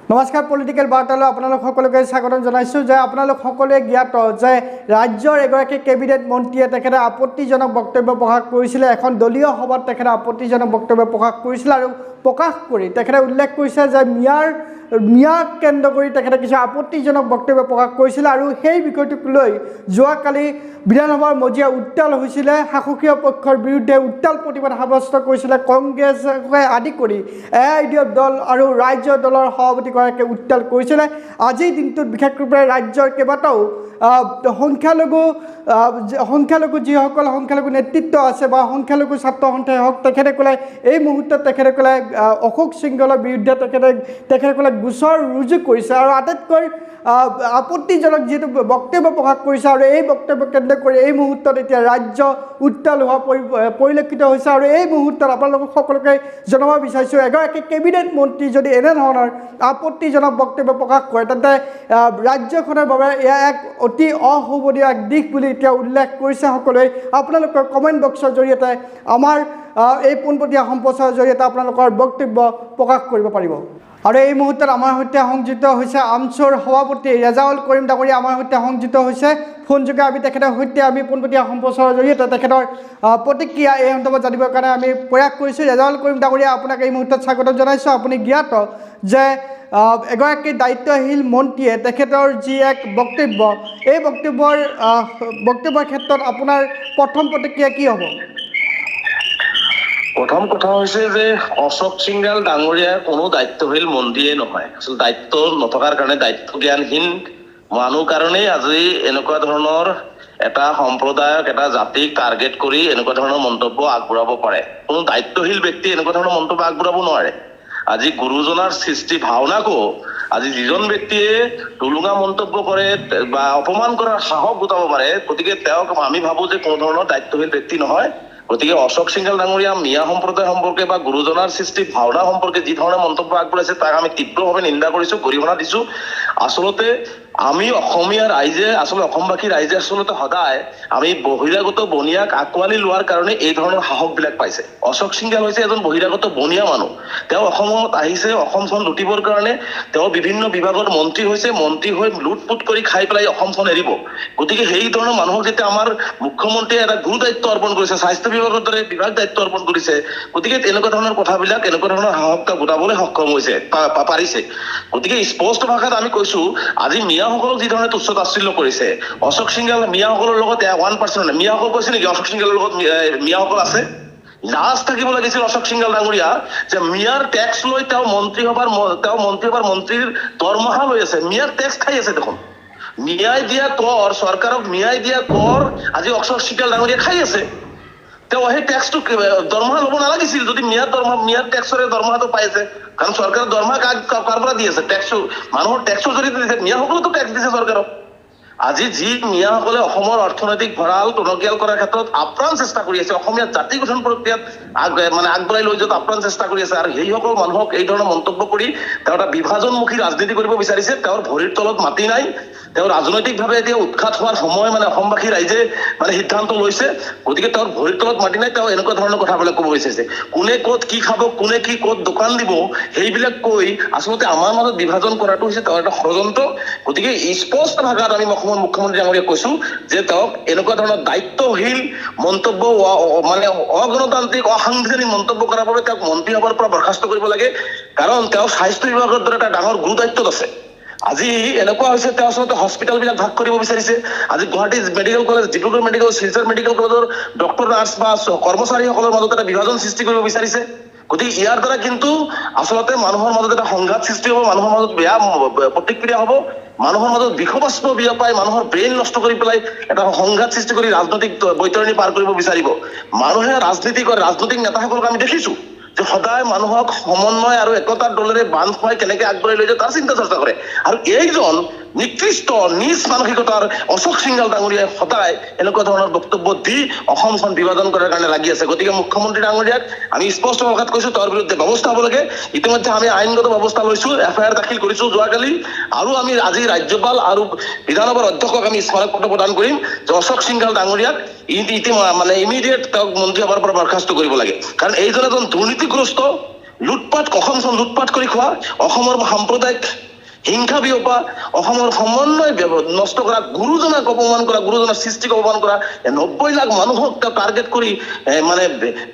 নমস্কাৰ পলিটিকেল বাৰ্তালৈ আপোনালোক সকলোকে স্বাগতম জনাইছোঁ যে আপোনালোক সকলোৱে জ্ঞাত যে ৰাজ্যৰ এগৰাকী কেবিনেট মন্ত্ৰীয়ে তেখেতে আপত্তিজনক বক্তব্য প্ৰকাশ কৰিছিলে এখন দলীয় সভাত তেখেতে আপত্তিজনক বক্তব্য প্ৰকাশ কৰিছিল আৰু প্ৰকাশ কৰি তেখেতে উল্লেখ কৰিছে যে মিয়াক কেন্দ্ৰ কৰি তেখেতে কিছু আপত্তিজনক বক্তব্য প্ৰকাশ কৰিছিল আৰু সেই বিষয়টোক লৈ যোৱাকালি বিধানসভাৰ মজিয়া উত্তাল হৈছিলে শাসকীয় পক্ষৰ বিৰুদ্ধে উত্তাল প্ৰতিবাদ সাব্যস্ত কৰিছিলে কংগ্ৰেছকে আদি কৰি এআইডিএফ দল আৰু ৰাজ্য দলৰ সভাপতিগৰাকীয়ে উত্তাল কৰিছিলে আজিৰ দিনটোত বিশেষৰূপে ৰাজ্যৰ কেইবাটাও সংখ্যালঘু যিসকল সংখ্যালঘু নেতৃত্ব আছে বা সংখ্যালঘু ছাত্ৰ সন্থাই হওক তেখেতসকলে এই মুহূৰ্তত তেখেতসকলে অশোক সিংহলৰ বিৰুদ্ধে তেখেতসকলে গোচৰ ৰুজু কৰিছে আৰু আটাইতকৈ আপত্তিজনক যিটো বক্তব্য প্ৰকাশ কৰিছে আৰু এই বক্তব্য কেন্দ্ৰ কৰি এই মুহূৰ্তত এতিয়া ৰাজ্য উত্তাল হোৱা পৰিলক্ষিত হৈছে আৰু এই মুহূৰ্তত আপোনালোকক সকলোকে জনাব বিচাৰিছোঁ এগৰাকী কেবিনেট মন্ত্ৰী যদি এনেধৰণৰ আপত্তিজনক বক্তব্য প্ৰকাশ কৰে তেন্তে ৰাজ্যখনৰ বাবে এয়া এক অতি অশুভনীয় দিশ বুলি এতিয়া উল্লেখ কৰিছে সকলোৱে আপোনালোকৰ কমেণ্ট বক্সৰ জৰিয়তে আমাৰ এই পোনপটীয়া সম্প্ৰচাৰৰ জৰিয়তে আপোনালোকৰ বক্তব্য প্ৰকাশ কৰিব পাৰিব আৰু এই মুহূৰ্তত আমাৰ সৈতে সংযুক্ত হৈছে আমছুৰ সভাপতি ৰেজাউল কৰিম ডাঙৰীয়া আমাৰ সৈতে সংযুক্ত হৈছে ফোনযোগে আমি তেখেতৰ সৈতে আমি পোনপটীয়া সম্প্ৰচাৰৰ জৰিয়তে তেখেতৰ প্ৰতিক্ৰিয়া এই সন্দৰ্ভত জানিবৰ কাৰণে আমি প্ৰয়াস কৰিছোঁ ৰেজাউল কৰিম ডাঙৰীয়া আপোনাক এই মুহূৰ্তত স্বাগতম জনাইছোঁ আপুনি জ্ঞাত যে এগৰাকী দায়িত্বশীল মন্ত্ৰীয়ে তেখেতৰ যি এক বক্তব্য এই বক্তব্যৰ ক্ষেত্ৰত আপোনাৰ প্ৰথম প্ৰতিক্ৰিয়া কি হ'ব প্ৰথম কথা হৈছে যে অশোক সিংহাল ডাঙৰীয়া কোনো দায়িত্বশীল মন্ত্ৰীয়ে নহয় আসলে দায়িত্ব নথকাৰ কাৰণে দায়িত্ব জ্ঞানহীন মানুহ কাৰণেই আজি এনেকুৱা ধৰণৰ এটা সম্প্ৰদায়ক এটা জাতিক টাৰ্গেট কৰি এনেকুৱা ধৰণৰ মন্তব্য আগবঢ়াব পাৰে কোনো দায়িত্বশীল ব্যক্তি এনেকুৱা ধৰণৰ মন্তব্য আগবঢ়াব নোৱাৰে আজি গুৰুজনাৰ সৃষ্টি ভাওনাকো আজি যিজন ব্যক্তিয়ে টুলুঙা মন্তব্য কৰে বা অপমান কৰাৰ সাহস গোটাব পাৰে গতিকে তেওঁক আমি ভাবো যে কোনো ধৰণৰ দায়িত্বশীল ব্যক্তি নহয় গতিকে অশোক সিংহাল ডাঙৰীয়া মিয়া সম্প্ৰদায় সম্পৰ্কে বা গুৰুজনাৰ সৃষ্টি ভাওনা সম্পৰ্কে যি ধৰণে মন্তব্য আগবঢ়াইছে তাক আমি তীব্ৰভাৱে নিন্দা কৰিছোঁ গৰিহণা দিছোঁ আচলতে আমি অসমীয়া ৰাইজে অসমবাসী ৰাইজে সদায় আমি বহিৰাগত বনিয়াক আঁকোৱালি লোৱাৰ কাৰণে এই ধৰণৰ সাহসবিলাক পাইছে অশোক সিংহাল হৈছে এজন বহিৰাগত বনিয়া মানুহ তেওঁ অসমত আহিছে অসমখন লুটিবৰ কাৰণে তেওঁ বিভিন্ন বিভাগৰ মন্ত্ৰী হৈছে মন্ত্ৰী হৈ লুটপুট কৰি খাই পেলাই অসমখন এৰিব গতিকে সেই ধৰণৰ মানুহক যেতিয়া আমাৰ মুখ্যমন্ত্ৰীয়ে এটা গুৰু দায়িত্ব অৰ্পণ কৰিছে স্বাস্থ্য বিভাগৰ দৰে বিভাগ দায়িত্ব অৰ্পণ কৰিছে গতিকে এনেকুৱা ধৰণৰ কথাবিলাক এনেকুৱা ধৰণৰ সাহসতা গোটাবলৈ সক্ষম হৈছে পাৰিছে গতিকে স্পষ্ট ভাষাত আমি কৈছো আজি মিয়াসকলক যি ধৰণে তুচ্ছ তাচ্ছিল্য কৰিছে অশোক সিংহাল মিয়াসকলৰ লগত 1% মিয়াসকল কৈছে নেকি অশোক সিংহালৰ লগত মিয়াসকল আছে লাজ থাকিব লাগিছিল অশোক সিংহাল ডাঙৰীয়া যে মিয়াৰ টেক্স লৈ তেওঁ মন্ত্ৰীসভাৰ মন্ত্ৰীৰ দৰমহা লৈ আছে মিয়াৰ টেক্স খাই আছে দেখোন মিয়াই দিয়া কৰ চৰকাৰক মিয়াই দিয়া কৰ আজি অশোক সিংহাল ডাঙৰীয়া খাই আছে তেওঁ সেই টেক্সটো দৰমহা ল'ব নালাগিছিল যদি মিয়াৰ টেক্সৰে দৰমহাটো পাই আছে কাৰণ চৰকাৰৰ দৰমহা কাৰ পৰা দি আছে টেক্সটো মানুহৰ টেক্সৰ জৰিয়তে দিছে মিয়াসকলেতো টেক্স দিছে চৰকাৰক আজি যি মিয়াসকলে অসমৰ অৰ্থনৈতিক ভঁৰাল টনকিয়াল কৰাৰ ক্ষেত্ৰত আপ্ৰাণ চেষ্টা কৰি আছে অসমীয়া জাতি গঠন প্ৰক্ৰিয়াত আগবঢ়াই লৈ যোৱাত আপ্ৰাণ চেষ্টা কৰি আছে আৰু সেইসকল মানুহক এই ধৰণৰ মন্তব্য কৰি তেওঁ এটা বিভাজনমুখী ৰাজনীতি কৰিব বিচাৰিছে তেওঁৰ ভৰিৰ তলত মাটি নাই তেওঁ ৰাজনৈতিকভাৱে এতিয়া উৎখাত হোৱাৰ সময় অসমবাসী ৰাইজে সিদ্ধান্ত লৈছে গতিকে তেওঁৰ ভৰিৰ তলত মাটি নাই তেওঁ এনেকুৱা ধৰণৰ কথাবিলাক ক'ব বিচাৰিছে কোনে ক'ত কি খাব কোনে কি ক'ত দোকান দিব সেইবিলাক কৈ আচলতে আমাৰ মাজত বিভাজন কৰাটো হৈছে তেওঁৰ এটা ষড়যন্ত্ৰ গতিকে স্পষ্ট ভাষাত আমি অসমৰ মুখ্যমন্ত্ৰী ডাঙৰীয়াক কৈছো যে তেওঁক এনেকুৱা ধৰণৰ দায়িত্বশীল মন্তব্য অগণতান্ত্ৰিক অসাংবিধানিক মন্তব্য কৰাৰ বাবে তেওঁক মন্ত্ৰীসভাৰ পৰা বৰ্খাস্ত কৰিব লাগে কাৰণ তেওঁ স্বাস্থ্য বিভাগৰ দৰে এটা ডাঙৰ গুৰু দায়িত্বত আছে আজি এনেকুৱা হৈছে তেওঁ আচলতে হস্পিটেলবিলাক ভাগ কৰিব বিচাৰিছে আজি Guwahati medical college Dibrugarh medical Silchar medical কলেজৰ ডক্টৰ নাৰ্ছ বা কৰ্মচাৰীসকলৰ মাজত এটা বিভাজন সৃষ্টি কৰিব বিচাৰিছে গতিকে ইয়াৰ দ্বাৰা কিন্তু আচলতে মানুহৰ মাজত এটা সংঘাত সৃষ্টি হ'ব মানুহৰ মাজত বেয়া প্ৰতিক্ৰিয়া হ'ব মানুহৰ মাজত বিষবাষ্প বিয়পাই মানুহৰ ব্ৰেইন নষ্ট কৰি পেলাই এটা সংঘাত সৃষ্টি কৰি ৰাজনৈতিক বৈতৰণি পাৰ কৰিব বিচাৰিব মানুহে ৰাজনীতি কৰে ৰাজনৈতিক নেতাসকলক আমি দেখিছো যে সদায় মানুহক সমন্বয় আৰু একতাৰ দলেৰে বান্ধ খুৱাই কেনেকে আগবঢ়াই লৈ যায় তাৰ চিন্তা চৰ্চা কৰে আৰু এইজন নিকৃষ্ট নিজ মানসিকতাৰ অশোক সিংহাল ডাঙৰীয়াই সদায় এনেকুৱা ধৰণৰ বক্তব্য দি অসমখন বিভাজন কৰাৰ কাৰণে লাগি আছে গতিকে মুখ্যমন্ত্ৰী ডাঙৰীয়াক আমি স্পষ্ট ভাষাত কৈছো তেওঁৰ বিৰুদ্ধে ব্যৱস্থা হ'ব লাগে ইতিমধ্যে আমি আইনগত ব্যৱস্থা লৈছো FIR দাখিল কৰিছো যোৱাকালি আৰু আমি আজি ৰাজ্যপাল আৰু বিধানসভাৰ অধ্যক্ষক আমি স্মাৰক পত্ৰ প্ৰদান কৰিম যে অশোক সিংহাল ডাঙৰীয়াক ইমিডিয়েট তেওঁক মন্ত্ৰীসভাৰ পৰা বৰ্খাস্ত কৰিব লাগে কাৰণ এইজন এজন দুৰ্নীতিগ্ৰস্ত লুটপাট অসমখন লুটপাট কৰি খোৱা, অসমৰ সাম্প্ৰদায়িক হিংসা বিয়পা, অসমৰ সমন্বয় নষ্ট কৰা, গুৰুজনাক অপমান কৰা, গুৰুজনাৰ সৃষ্টিক অপমান কৰা, 90 লাখ মানুহক তেওঁ টাৰ্গেট কৰি মানে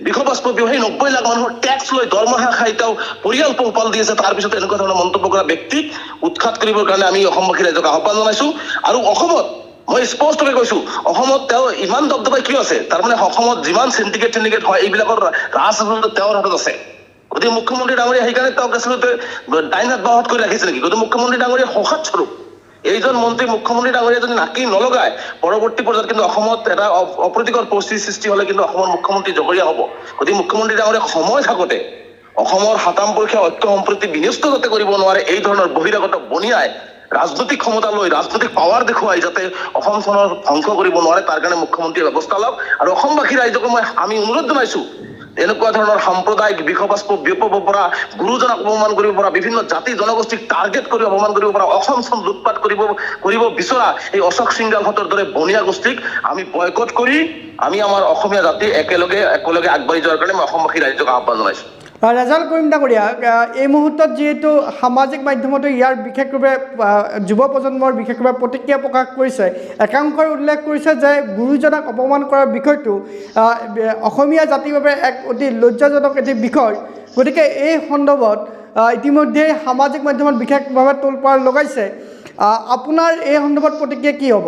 বিষবাস্প সেই 90 লাখ মানুহৰ টেক্স লৈ দৰমহা খাই তেওঁ পৰিয়াল পোহপাল দি আছে। তাৰপিছত এনেকুৱা ধৰণৰ মন্তব্য কৰা ব্যক্তিক উৎখাত কৰিবৰ কাৰণে আমি অসমবাসী ৰাইজক আহ্বান জনাইছো। আৰু অসমত মই স্পষ্টকৈ কৈছো, অসমত তেওঁ ইমান দবদবাই কিয় আছে? তাৰমানে অসমত যিমান চিণ্ডিকেট হয় এইবিলাকৰ ৰাজ তেওঁৰ হাতত আছে। গতিকে মুখ্যমন্ত্ৰী ডাঙৰীয়া সেইকাৰণে তেওঁক আচলতে ডাইন হাত বাহত কৰি ৰাখিছে নেকি? গতিকে মুখ্যমন্ত্ৰী ডাঙৰীয়া সহাত স্বৰূপ এইজন মন্ত্ৰী মুখ্যমন্ত্ৰী ডাঙৰীয়া যদি নাকি নলগায়, পৰৱৰ্তী পৰ্যায়ত কিন্তু অসমত এটা অপ্ৰীতিকৰ পৰিস্থিতিৰ সৃষ্টি হলে কিন্তু অসমৰ মুখ্যমন্ত্ৰী জগৰীয়া হ'ব। গতিকে মুখ্যমন্ত্ৰী ডাঙৰীয়া সময় থাকোঁতে অসমৰ সাতাম পৰীক্ষা ঐক্য সম্প্ৰীতি বিনষ্ট যাতে কৰিব নোৱাৰে এই ধৰণৰ বহিৰাগত বনিয়াই ৰাজনৈতিক ক্ষমতা লৈ ৰাজনৈতিক পাৱাৰ দেখুৱাই যাতে অসমখনৰ ধ্বংস কৰিব নোৱাৰে, তাৰ কাৰণে মুখ্যমন্ত্ৰীয়ে ব্যৱস্থা লওক। আৰু অসমবাসী ৰাইজক আমি অনুৰোধ জনাইছো, এনেকুৱা ধৰণৰ সাম্প্ৰদায়িক বিষবাস্প বিয়পাব পৰা, গুৰুজনক অপমান কৰিব পৰা, বিভিন্ন জাতি জনগোষ্ঠীক টাৰ্গেট কৰি অপমান কৰিব পৰা, অসমখন লুটপাট কৰিব বিচৰা এই অশোক সিংগালহঁতৰ দৰে বনিয়া গোষ্ঠীক আমি বয়কট কৰি আমি আমাৰ অসমীয়া জাতি একেলগে আগবাঢ়ি যোৱাৰ কাৰণে মই অসমবাসী ৰাইজক আহ্বান জনাইছো। ৰেজাউল কৰিম ডাঙৰীয়া, এই মুহূৰ্তত যিহেতু সামাজিক মাধ্যমতো ইয়াৰ বিশেষভাৱে যুৱ প্ৰজন্মৰ বিশেষভাৱে প্ৰতিক্ৰিয়া প্ৰকাশ কৰিছে, একাংশই উল্লেখ কৰিছে যে গুৰুজনাক অপমান কৰাৰ বিষয়টো অসমীয়া জাতিৰ বাবে এক অতি লজ্জাজনক এটি বিষয়। গতিকে এই সন্দৰ্ভত ইতিমধ্যে সামাজিক মাধ্যমত বিশেষভাৱে তোলপাৰ লগাইছে। আপোনাৰ এই সন্দৰ্ভত প্ৰতিক্ৰিয়া কি হ'ব?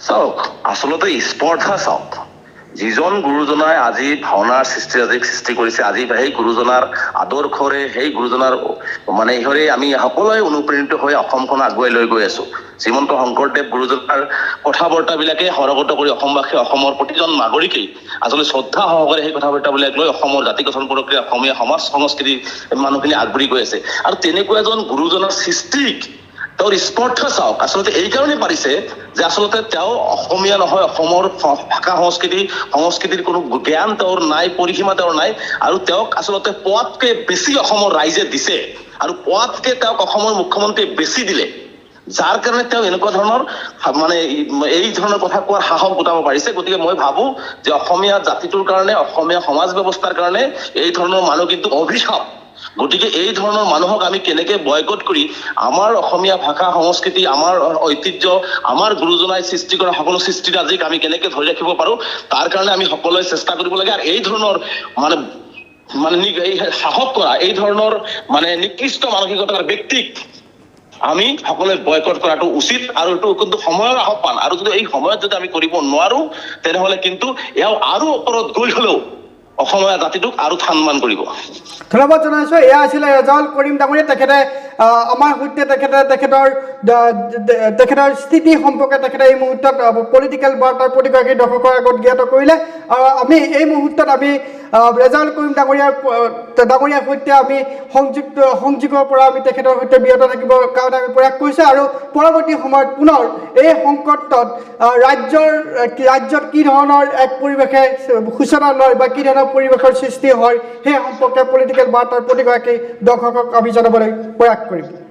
চাওক, আচলতে স্পৰ্ধা চাওক, যিজন গুৰুজনাই আজি ভাওনাৰ সৃষ্টি কৰিছে, আজি সেই গুৰুজনাৰ আদৰ্শৰে সেই গুৰুজনাৰ মানে ইহৰে আমি সকলোৱে অনুপ্ৰেৰিত হৈ অসমখন আগুৱাই লৈ গৈ আছো। শ্ৰীমন্ত শংকৰদেৱ গুৰুজনাৰ কথা বাৰ্তাবিলাকে সৰগত কৰি অসমবাসী অসমৰ প্ৰতিজন নাগৰিকেই আচলতে শ্ৰদ্ধা সহকাৰে সেই কথা বাৰ্তাবিলাক লৈ অসমৰ জাতি গঠন প্ৰক্ৰিয়া অসমীয়া সমাজ সংস্কৃতি মানুহখিনি আগবাঢ়ি গৈ আছে। আৰু তেনেকুৱা এজন গুৰুজনাৰ সৃষ্টিক তেওঁৰ স্পৰ্ধা চাওক, আচলতে এই কাৰণে পাৰিছে যে আচলতে তেওঁ অসমীয়া নহয়, অসমৰ ভাষা সংস্কৃতিৰ কোনো জ্ঞান তেওঁৰ নাই, পৰিসীমা তেওঁৰ নাই। আৰু তেওঁক আচলতে পোৱাতকে বেছি অসমৰ ৰাইজে দিছে আৰু পোৱাতকে তেওঁক অসমৰ মুখ্যমন্ত্ৰীয়ে বেছি দিলে, যাৰ কাৰণে তেওঁ এনেকুৱা ধৰণৰ মানে এই ধৰণৰ কথা কোৱাৰ সাহস গোটাব পাৰিছে। গতিকে মই ভাবো যে অসমীয়া জাতিটোৰ কাৰণে, অসমীয়া সমাজ ব্যৱস্থাৰ কাৰণে এই ধৰণৰ মানুহ কিন্তু অভিশাপ। গতিকে এই ধৰণৰ মানুহক আমি কেনেকে বয়কট কৰি আমাৰ অসমীয়া ভাষা সংস্কৃতি, আমাৰ ঐতিহ্য, আমাৰ গুৰুজনাই সৃষ্টি কৰা সকলো সৃষ্টিৰাজিক আমি কেনেকে ধৰি ৰাখিব পাৰো, তাৰ কাৰণে আমি সকলোৱে চেষ্টা কৰিব লাগে। আৰু এই ধৰণৰ মানে এই সাহস কৰা, এই ধৰণৰ মানে নিকৃষ্ট মানসিকতাৰ ব্যক্তিক আমি সকলোৱে বয়কট কৰাটো উচিত। আৰু এইটো কিন্তু সময়ৰ আহ্বান, আৰু যদি এই সময়ত যদি আমি কৰিব নোৱাৰো তেনেহলে কিন্তু এওঁ আৰু ওপৰত গৈ হলেও অসমীয়া জাতিটোক আৰু সন্মান কৰিব। ধন্যবাদ জনাইছোঁ। এয়া আছিলে ৰেজাউল কৰিম ডাঙৰীয়া। তেখেতে আমাৰ সৈতে তেখেতৰ স্থিতি সম্পৰ্কে তেখেতে এই মুহূৰ্তত পলিটিকেল বাৰ্তাৰ প্ৰতিগৰাকী দৰ্শকৰ আগত জ্ঞাত কৰিলে। আৰু আমি এই মুহূৰ্তত আমি ৰেজাউল কৰিম ডাঙৰীয়াৰ সৈতে আমি সংযোগৰ পৰা আমি তেখেতৰ সৈতে বিৰত থাকিবৰ কাৰণে আমি প্ৰয়াস কৰিছোঁ। আৰু পৰৱৰ্তী সময়ত পুনৰ এই সংকটত ৰাজ্যত কি ধৰণৰ এক পৰিৱেশে সূচনা লয় বা কি ধৰণৰ পৰিৱেশৰ সৃষ্টি হয় সেই সম্পৰ্কে পলিটিকেল বাৰ্তাৰ প্ৰতিগৰাকী দৰ্শকক আমি জনাবলৈ প্ৰয়াস কৰিম।